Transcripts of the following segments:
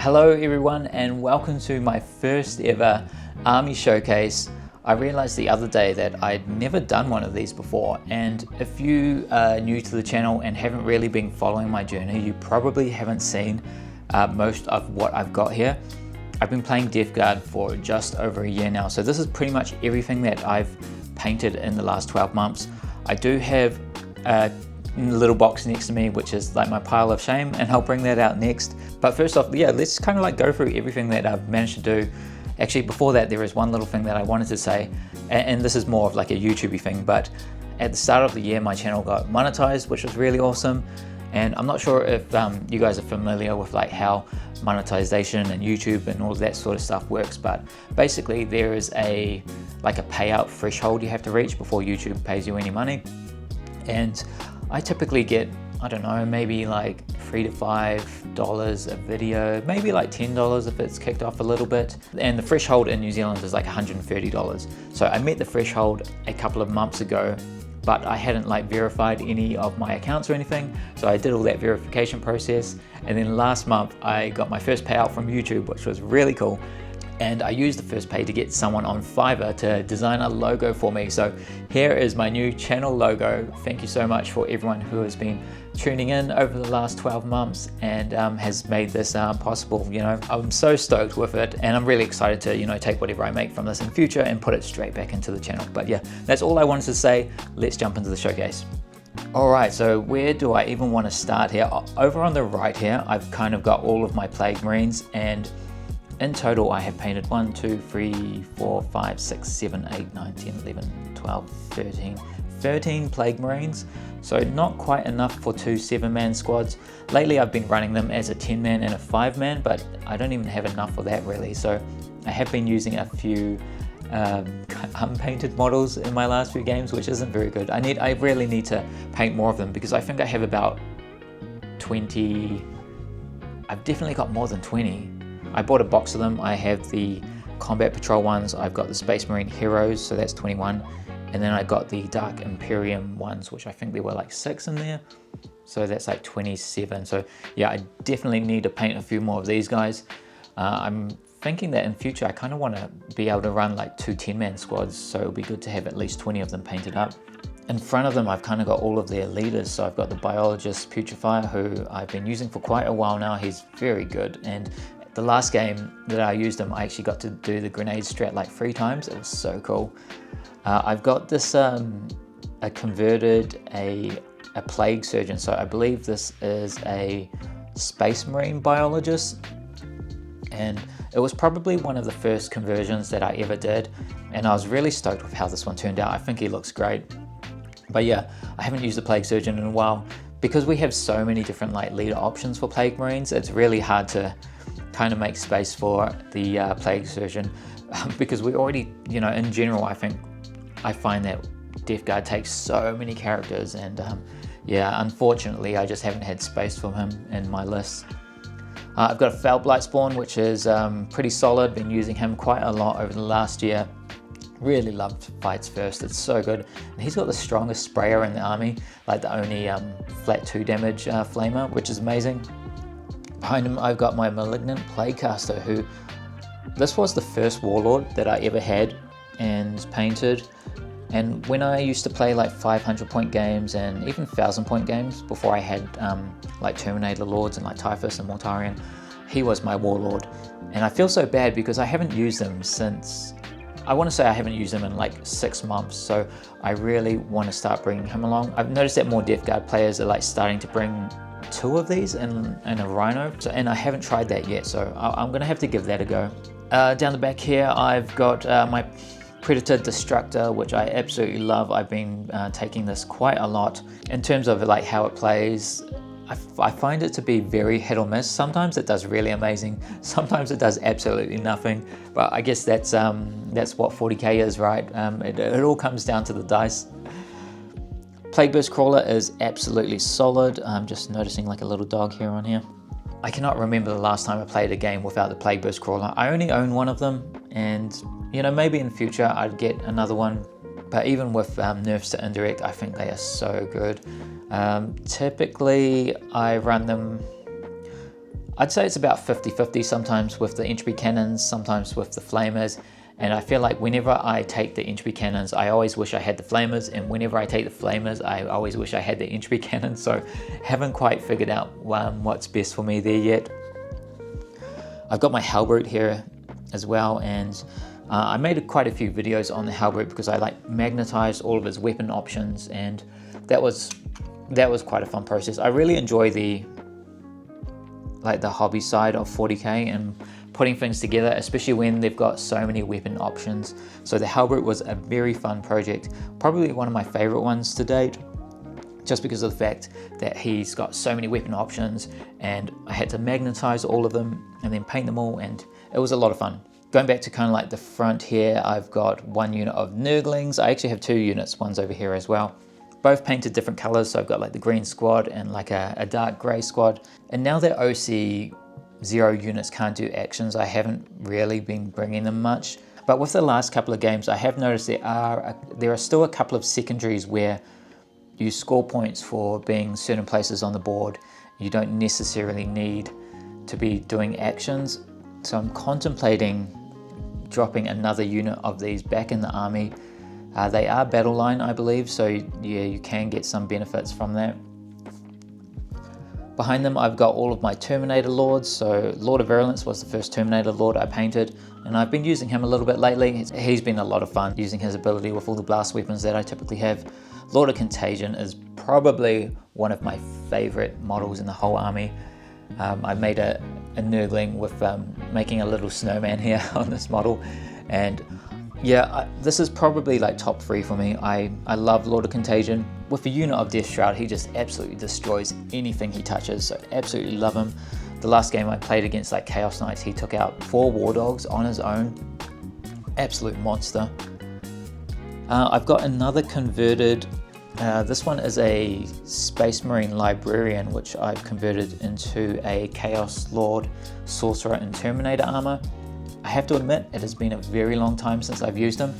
Hello everyone and welcome to my first ever army showcase. I realized the other day that I'd never done one of these before, and if you are new to the channel and haven't really been following my journey, you probably haven't seen most of what I've got here. I've been playing Death Guard for just over a year now, so this is pretty much everything that I've painted in the last 12 months. I do have a little box next to me which is like my pile of shame, and I'll bring that out next. But first off, yeah, let's kind of like go through everything that I've managed to do. Actually, before that, there is one little thing that I wanted to say, and this is more of like a YouTubey thing, but at the start of the year my channel got monetized, which was really awesome. And I'm not sure if you guys are familiar with like how monetization and YouTube and all of that sort of stuff works, but basically there is a payout threshold you have to reach before YouTube pays you any money. And I typically get, I don't know, maybe like $3 to $5 a video, maybe like $10 if it's kicked off a little bit. And the threshold in New Zealand is like $130. So I met the threshold a couple of months ago, but I hadn't like verified any of my accounts or anything. So I did all that verification process. And then last month I got my first payout from YouTube, which was really cool. And I used the first pay to get someone on Fiverr to design a logo for me. So here is my new channel logo. Thank you so much for everyone who has been tuning in over the last 12 months and has made this possible. You know, I'm so stoked with it, and I'm really excited to, you know, take whatever I make from this in future and put it straight back into the channel. But yeah, that's all I wanted to say. Let's jump into the showcase. All right, so where do I even want to start here? Over on the right here, I've kind of got all of my Plague Marines, and in total, I have painted 1, 2, 3, 4, 5, 6, 7, 8, 9, 10, 11, 12, 13 Plague Marines. So not quite enough for 2 7-man squads. Lately, I've been running them as a 10-man and a 5-man, but I don't even have enough for that really. So I have been using a few unpainted models in my last few games, which isn't very good. I really need to paint more of them, because I think I have about 20. I've definitely got more than 20. I bought a box of them. I have the Combat Patrol ones, I've got the Space Marine Heroes, so that's 21, and then I got the Dark Imperium ones, which I think there were like 6 in there, so that's like 27. So yeah, I definitely need to paint a few more of these guys. I'm thinking that in future I kind of want to be able to run like 2 10-man squads, so it'll be good to have at least 20 of them painted up. In front of them, I've kind of got all of their leaders. So I've got the Biologist Putrefier, who I've been using for quite a while now. He's very good, and the last game that I used him, I actually got to do the grenade strat like 3 times. It was so cool. I've got this a Plague Surgeon. So I believe this is a Space Marine Biologist, and it was probably one of the first conversions that I ever did, and I was really stoked with how this one turned out. I think he looks great. But yeah, I haven't used the Plague Surgeon in a while. Because we have so many different like leader options for Plague Marines, it's really hard to kind of make space for the Plague Surgeon, because we already, you know, in general, I find that Death Guard takes so many characters, and yeah, unfortunately I just haven't had space for him in my list. I've got a Fell Blight Spawn, which is pretty solid. Been using him quite a lot over the last year. Really loved Fights First, it's so good. And he's got the strongest sprayer in the army, like the only flat 2 damage flamer, which is amazing. Behind him, I've got my Malignant Plaguecaster, who, this was the first Warlord that I ever had and painted. And when I used to play like 500 point games and even 1000 point games, before I had like Terminator Lords and like Typhus and Mortarion, he was my Warlord. And I feel so bad because I haven't used them since, I want to say I haven't used them in like 6 months, so I really want to start bringing him along. I've noticed that more Death Guard players are like starting to bring 2 of these and a Rhino, and I haven't tried that yet, so I'm going to have to give that a go. Down the back here, I've got my Predator Destructor, which I absolutely love. I've been taking this quite a lot. In terms of like how it plays, I find it to be very hit or miss. Sometimes it does really amazing, sometimes it does absolutely nothing, but I guess that's what 40k is, right? It all comes down to the dice. Plague Burst Crawler is absolutely solid. I'm just noticing like a little dog hair on here. I cannot remember the last time I played a game without the Plague Burst Crawler. I only own one of them, and you know, maybe in future I'd get another one, but even with nerfs to indirect, I think they are so good. Typically I run them, I'd say it's about 50-50, sometimes with the entropy cannons, sometimes with the flamers. And I feel like whenever I take the entropy cannons, I always wish I had the flamers, and whenever I take the flamers, I always wish I had the entropy cannons. So haven't quite figured out what's best for me there yet. I've got my halberd here as well, and I made quite a few videos on the halberd because I like magnetized all of his weapon options, and that was quite a fun process. I really enjoy the hobby side of 40k and putting things together, especially when they've got so many weapon options. So the halberd was a very fun project, probably one of my favorite ones to date, just because of the fact that he's got so many weapon options, and I had to magnetize all of them and then paint them all, and it was a lot of fun. Going back to kind of like the front here, I've got one unit of Nurglings. I actually have two units, one's over here as well. Both painted different colors, so I've got like the green squad and like a dark gray squad. And now that OC 0 units can't do actions, I haven't really been bringing them much. But with the last couple of games, I have noticed there are still a couple of secondaries where you score points for being certain places on the board. You don't necessarily need to be doing actions. So I'm contemplating dropping another unit of these back in the army. They are battle line, I believe, so yeah, you can get some benefits from that. Behind them, I've got all of my Terminator Lords. So Lord of Virulence was the first Terminator Lord I painted, and I've been using him a little bit lately. He's been a lot of fun, using his ability with all the blast weapons that I typically have. Lord of Contagion is probably one of my favorite models in the whole army. I made a Nurgling with making a little snowman here on this model, and yeah, this is probably like top 3 for me. I love Lord of Contagion. With a unit of Death Shroud, he just absolutely destroys anything he touches, so absolutely love him. The last game I played against like Chaos Knights, he took out 4 War Dogs on his own. Absolute monster. I've got another converted, this one is a Space Marine Librarian, which I've converted into a Chaos Lord Sorcerer and Terminator armor. I have to admit, it has been a very long time since I've used him.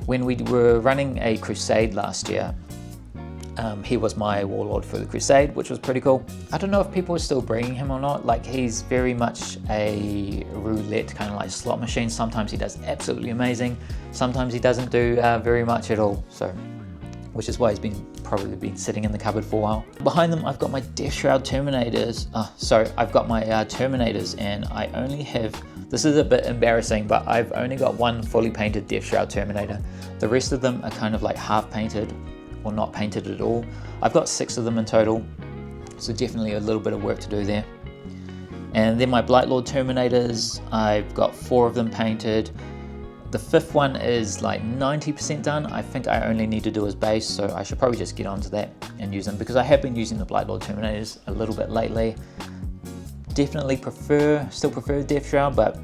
When we were running a crusade last year, he was my warlord for the crusade, which was pretty cool. I don't know if people are still bringing him or not. Like, he's very much a roulette kind of like slot machine. Sometimes he does absolutely amazing, sometimes he doesn't do very much at all, so which is why he's probably been sitting in the cupboard for a while. Behind them, I've got my Death Shroud Terminators. I've got my Terminators, and I only have, this is a bit embarrassing, but I've only got one fully painted Death Shroud Terminator. The rest of them are kind of like half painted or not painted at all. I've got 6 of them in total, so definitely a little bit of work to do there. And then my Blightlord Terminators, I've got 4 of them painted. The 5th one is like 90% done. I think I only need to do his base, so I should probably just get onto that and use them, because I have been using the Blightlord Terminators a little bit lately. Definitely still prefer Death Shroud, but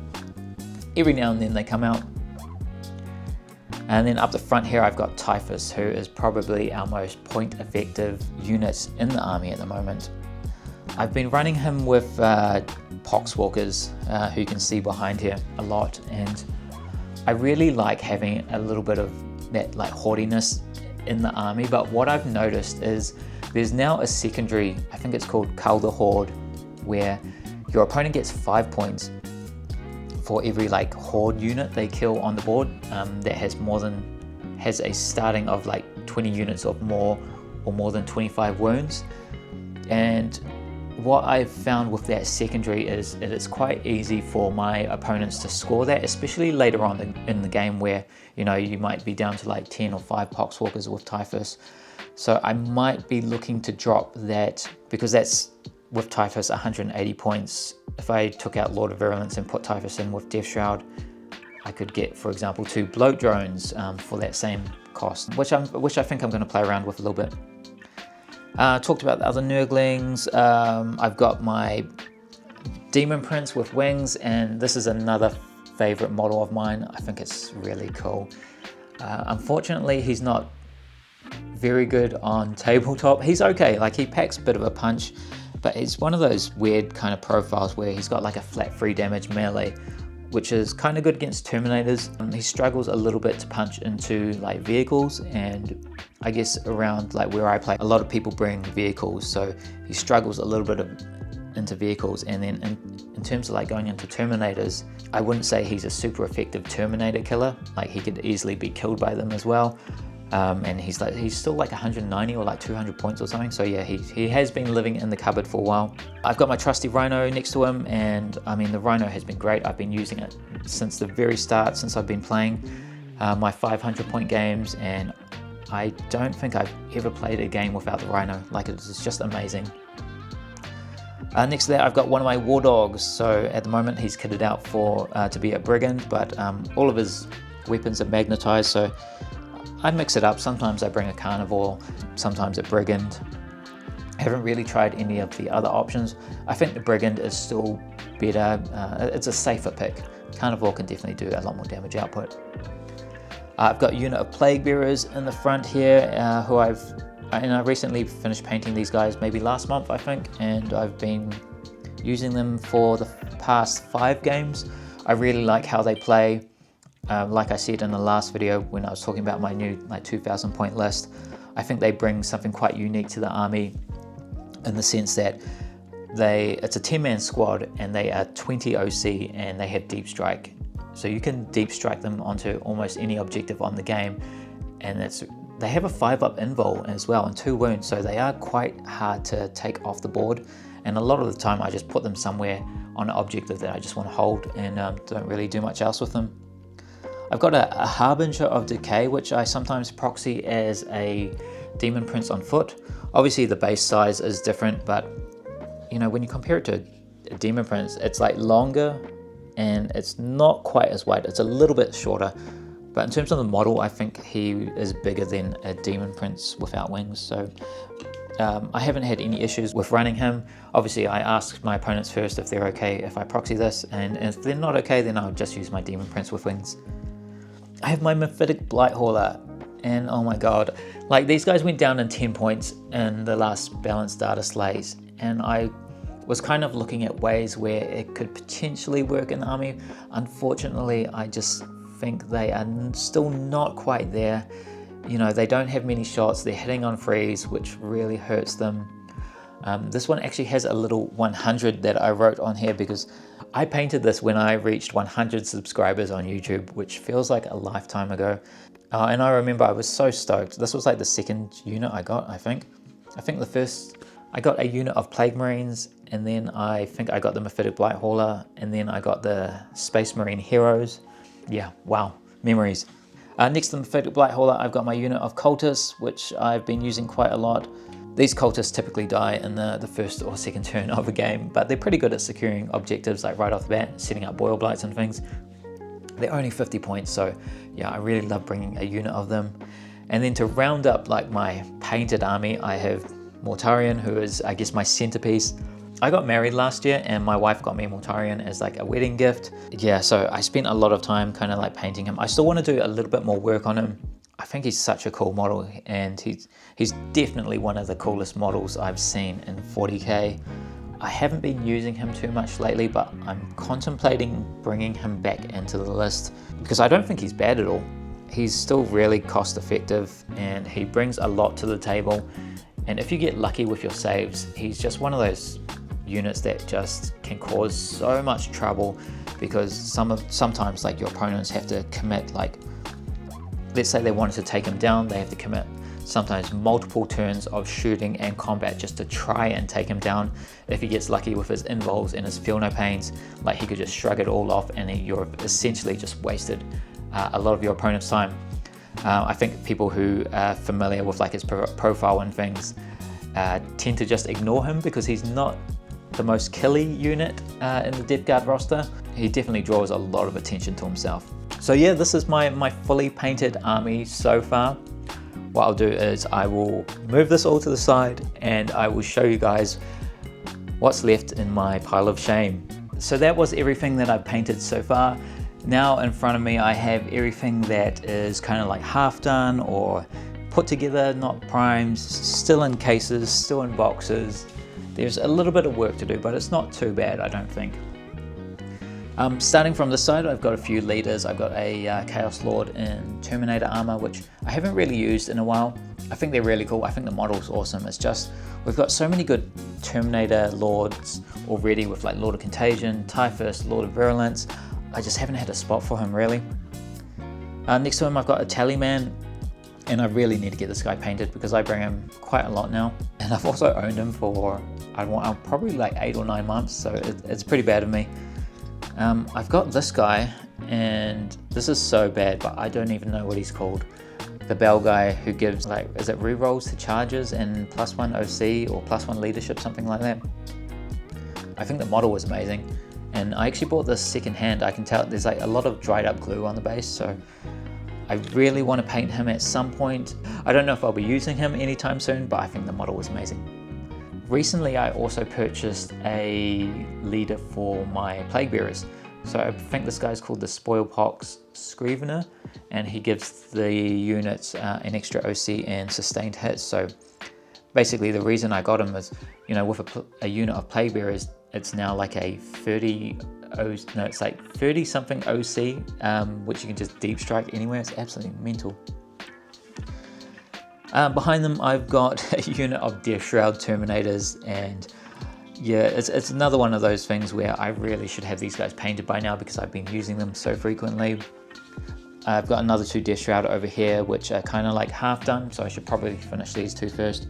every now and then they come out. And then up the front here, I've got Typhus, who is probably our most point effective unit in the army at the moment. I've been running him with Poxwalkers, who you can see behind here a lot, and I really like having a little bit of that like haughtiness in the army. But what I've noticed is there's now a secondary, I think it's called Cull the Horde, where your opponent gets 5 points for every like horde unit they kill on the board that has a starting of like 20 units or more than 25 wounds. And what I've found with that secondary is it's quite easy for my opponents to score that, especially later on in the game, where you know you might be down to like 10 or 5 Poxwalkers with Typhus. So I might be looking to drop that, because that's with Typhus 180 points. If I took out Lord of Virulence and put Typhus in with Death Shroud, I could get, for example, 2 Bloat Drones for that same cost, which I think I'm going to play around with a little bit. Talked about the other Nurglings. I've got my Daemon Prince with wings, and this is another favorite model of mine. I think it's really cool. Unfortunately, he's not very good on tabletop. He's okay, like he packs a bit of a punch, but it's one of those weird kind of profiles where he's got like a flat 3 damage melee, which is kind of good against Terminators. He struggles a little bit to punch into like vehicles, and I guess around like where I play, a lot of people bring vehicles, so he struggles a little bit into vehicles, and then in terms of like going into Terminators, I wouldn't say he's a super effective Terminator killer. Like he could easily be killed by them as well. And he's still like 190 or like 200 points or something. So yeah, he has been living in the cupboard for a while. I've got my trusty Rhino next to him, and I mean the Rhino has been great. I've been using it since the very start, since I've been playing my 500 point games, and I don't think I've ever played a game without the Rhino. Like it's just amazing. Next to that, I've got one of my War Dogs. So at the moment he's kitted out for to be a Brigand, but all of his weapons are magnetized, so I mix it up. Sometimes I bring a Carnivore, sometimes a Brigand. I haven't really tried any of the other options. I think the Brigand is still better. It's a safer pick. Carnivore can definitely do a lot more damage output. I've got a unit of Plague Bearers in the front here, who I recently finished painting these guys maybe last month, I think, and I've been using them for the past 5 games. I really like how they play. Like I said in the last video when I was talking about my new 2,000 point list, I think they bring something quite unique to the army in the sense that it's a 10-man squad and they are 20 OC and they have deep strike. So you can deep strike them onto almost any objective on the game, and they have a 5-up invul as well and 2 wounds, so they are quite hard to take off the board. And a lot of the time I just put them somewhere on an objective that I just want to hold and don't really do much else with them. I've got a Harbinger of Decay, which I sometimes proxy as a Daemon Prince on foot. Obviously the base size is different, but you know, when you compare it to a Daemon Prince, it's like longer and it's not quite as wide. It's a little bit shorter, but in terms of the model, I think he is bigger than a Daemon Prince without wings. So I haven't had any issues with running him. Obviously I ask my opponents first if they're okay if I proxy this, and if they're not okay, then I'll just use my Daemon Prince with wings. I have my Myphtic Blight-Hauler, and oh my god, like these guys went down in 10 points in the last balanced data slays, and I was kind of looking at ways where it could potentially work in the army. Unfortunately, I just think they are still not quite there. You know, they don't have many shots, they're hitting on freeze, which really hurts them. This one actually has a little 100 that I wrote on here because I painted this when I reached 100 subscribers on YouTube, which feels like a lifetime ago. And I remember I was so stoked. This was like the second unit I got, I think. I think the first, I got a unit of Plague Marines, and then I think I got the Myphtic Blight-Hauler, and then I got the Space Marine Heroes. Yeah, wow, memories. Next to the Myphtic Blight-Hauler, I've got my unit of Cultists, which I've been using quite a lot. These cultists typically die in the first or second turn of a game, but they're pretty good at securing objectives like right off the bat, setting up boil blights and things. They're only 50 points, so yeah, I really love bringing a unit of them. And then to round up like my painted army, I have Mortarion, who is I guess my centerpiece. I got married last year and my wife got me Mortarion as like a wedding gift. Yeah, so I spent a lot of time kind of like painting him. I still want to do a little bit more work on him. I think he's such a cool model, and he's definitely one of the coolest models I've seen in 40k. I haven't been using him too much lately, but I'm contemplating bringing him back into the list because I don't think he's bad at all. He's still really cost effective and he brings a lot to the table. And if you get lucky with your saves, he's just one of those units that just can cause so much trouble because sometimes like your opponents have to commit, like let's say they wanted to take him down, they have to commit sometimes multiple turns of shooting and combat just to try and take him down. If he gets lucky with his invols and his feel no pains, like he could just shrug it all off and you're essentially just wasted a lot of your opponent's time. I think people who are familiar with like his profile and things tend to just ignore him because he's not the most killy unit in the Death Guard roster. He definitely draws a lot of attention to himself. So yeah, this is my fully painted army so far. What I'll do is I will move this all to the side and I will show you guys what's left in my pile of shame. So that was everything that I've painted so far. Now in front of me I have everything that is kind of like half done or put together, not primes, still in cases, still in boxes. There's a little bit of work to do, but it's not too bad, I don't think. Starting from the side, I've got a few leaders. I've got a Chaos Lord in Terminator armor, which I haven't really used in a while. I think they're really cool. I think the model's awesome. It's just, we've got so many good Terminator Lords already with like Lord of Contagion, Typhus, Lord of Virulence. I just haven't had a spot for him really. Next to him I've got a Tallyman, and I really need to get this guy painted because I bring him quite a lot now. And I've also owned him for, I'm probably like 8 or 9 months, so it's pretty bad of me. I've got this guy, and this is so bad, but I don't even know what he's called. The bell guy who gives like, is it rerolls to charges and +1 OC or +1 leadership, something like that. I think the model was amazing, and I actually bought this second hand. I can tell there's like a lot of dried up glue on the base, so I really want to paint him at some point. I don't know if I'll be using him anytime soon, but I think the model was amazing. Recently I also purchased a leader for my Plague Bearers. So I think this guy's called the Spoilpox Scrivener, and he gives the units an extra OC and sustained hits. So basically the reason I got him is, you know, with a unit of Plague Bearers, it's now like a 30 something OC, which you can just deep strike anywhere. It's absolutely mental. Behind them I've got a unit of Death Shroud Terminators, and yeah, it's another one of those things where I really should have these guys painted by now because I've been using them so frequently. I've got another 2 Death Shroud over here which are kind of like half done, so I should probably finish these 2 first.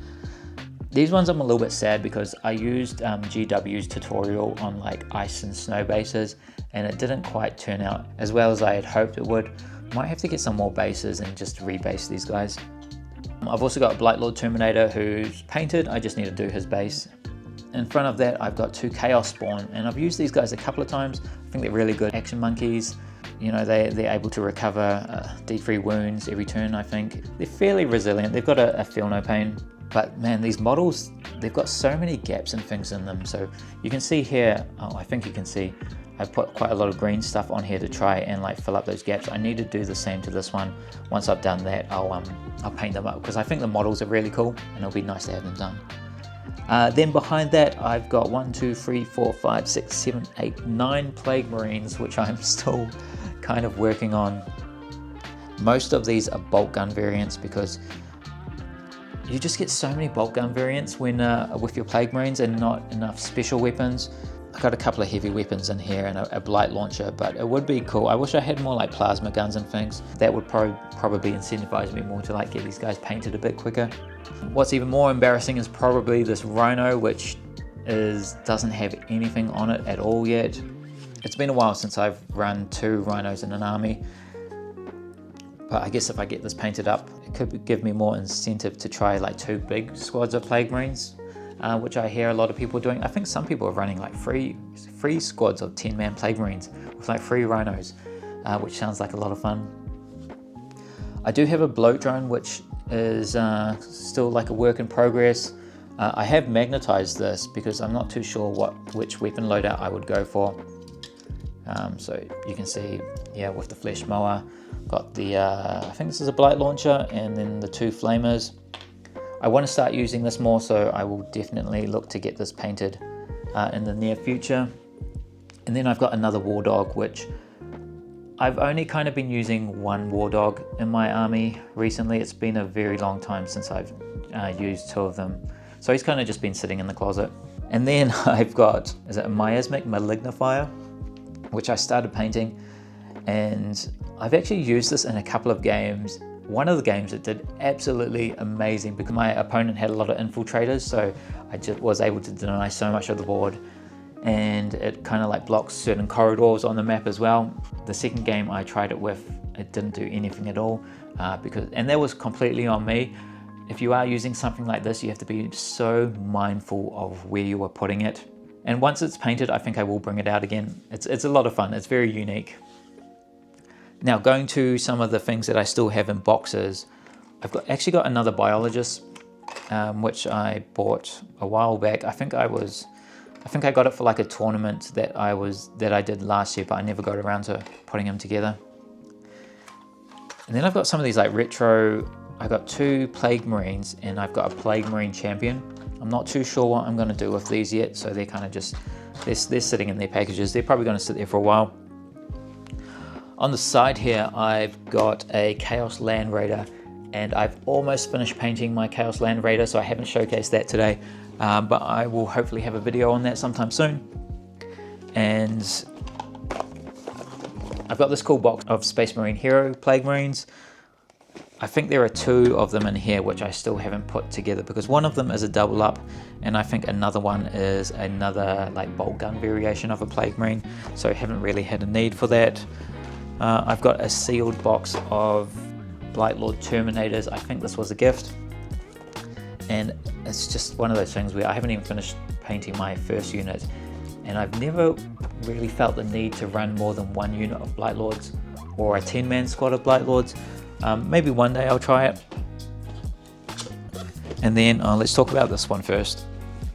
These ones I'm a little bit sad because I used GW's tutorial on like ice and snow bases, and it didn't quite turn out as well as I had hoped it would. Might have to get some more bases and just rebase these guys. I've also got a Blightlord Terminator who's painted, I just need to do his base. In front of that I've got 2 Chaos Spawn, and I've used these guys a couple of times. I think they're really good action monkeys. You know, they're able to recover D3 wounds every turn. I think they're fairly resilient. They've got a feel no pain, but man, these models, they've got so many gaps and things in them. So you can see here, I think you can see I put quite a lot of green stuff on here to try and like fill up those gaps. I need to do the same to this one. Once I've done that, I'll paint them up because I think the models are really cool and it'll be nice to have them done. Then behind that I've got 1, 2, 3, 4, 5, 6, 7, 8, 9 Plague Marines, which I'm still kind of working on. Most of these are bolt gun variants because you just get so many bolt gun variants when with your Plague Marines and not enough special weapons. I've got a couple of heavy weapons in here and a blight launcher, but it would be cool. I wish I had more like plasma guns and things. That would probably incentivize me more to like get these guys painted a bit quicker. What's even more embarrassing is probably this Rhino, which doesn't have anything on it at all yet. It's been a while since I've run 2 Rhinos in an army, but I guess if I get this painted up, it could give me more incentive to try like 2 big squads of Plague Marines. Which I hear a lot of people doing. I think some people are running like free squads of 10-man Plague Marines with like 3 Rhinos, which sounds like a lot of fun. I do have a bloat drone, which is still like a work in progress. I have magnetized this because I'm not too sure which weapon loadout I would go for. So you can see, yeah, with the flesh mower, got the I think this is a blight launcher, and then the 2 flamers. I want to start using this more, so I will definitely look to get this painted in the near future. And then I've got another war dog, which I've only kind of been using 1 war dog in my army recently. It's been a very long time since I've used 2 of them. So he's kind of just been sitting in the closet. And then I've got, is it a Miasmic Malignifier, which I started painting. And I've actually used this in a couple of games. One of the games it did absolutely amazing because my opponent had a lot of infiltrators, so I just was able to deny so much of the board, and it kind of like blocks certain corridors on the map as well. The second game I tried it with, it didn't do anything at all, and that was completely on me. If you are using something like this, you have to be so mindful of where you are putting it. And once it's painted, I think I will bring it out again. It's a lot of fun. It's very unique. Now, going to some of the things that I still have in boxes, I've actually got another biologist, which I bought a while back. I think I got it for like a tournament that I did last year, but I never got around to putting them together. And then I've got some of these like retro. I got 2 Plague Marines, and I've got a Plague Marine Champion. I'm not too sure what I'm going to do with these yet, so they're kind of just they're sitting in their packages. They're probably going to sit there for a while. On the side here, I've got a Chaos Land Raider, and I've almost finished painting my Chaos Land Raider, so I haven't showcased that today. but I will hopefully have a video on that sometime soon. And I've got this cool box of Space Marine Hero Plague Marines. I think there are 2 of them in here which I still haven't put together, because one of them is a double up and I think another one is another like bolt gun variation of a Plague Marine, so I haven't really had a need for that. I've got a sealed box of Blightlord Terminators. I think this was a gift, and it's just one of those things where I haven't even finished painting my first unit, and I've never really felt the need to run more than 1 unit of Blightlords or a 10-man squad of Blightlords. Maybe one day I'll try it. And then let's talk about this one first.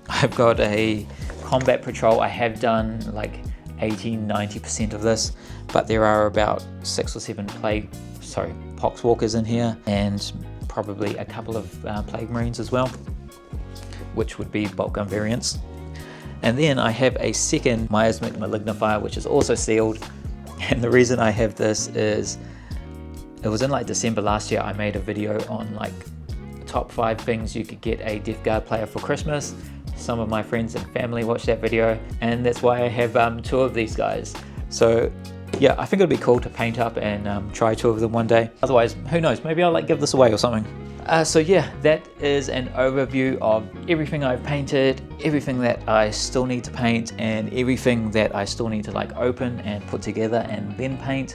I've got a combat patrol. I have done like 80-90% of this, but there are about 6 or 7 Poxwalkers in here, and probably a couple of Plague Marines as well, which would be bolt gun variants. And then I have a second Miasmic Malignifier, which is also sealed. And the reason I have this is, it was in like December last year, I made a video on like top 5 things you could get a Death Guard player for Christmas. Some of my friends and family watched that video, and that's why I have 2 of these guys. So yeah, I think it'd be cool to paint up and try 2 of them one day. Otherwise, who knows, maybe I'll like give this away or something. So yeah, that is an overview of everything I've painted, everything that I still need to paint, and everything that I still need to like open and put together and then paint.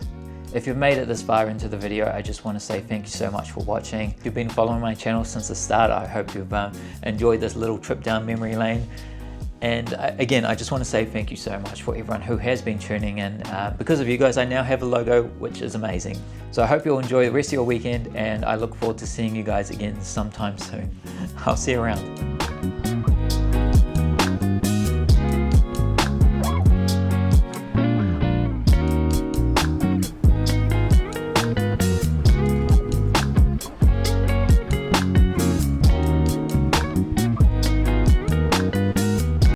If you've made it this far into the video, I just want to say thank you so much for watching. If you've been following my channel since the start, I hope you've enjoyed this little trip down memory lane. And again, I just want to say thank you so much for everyone who has been tuning in. Because of you guys, I now have a logo, which is amazing. So I hope you'll enjoy the rest of your weekend, and I look forward to seeing you guys again sometime soon. I'll see you around.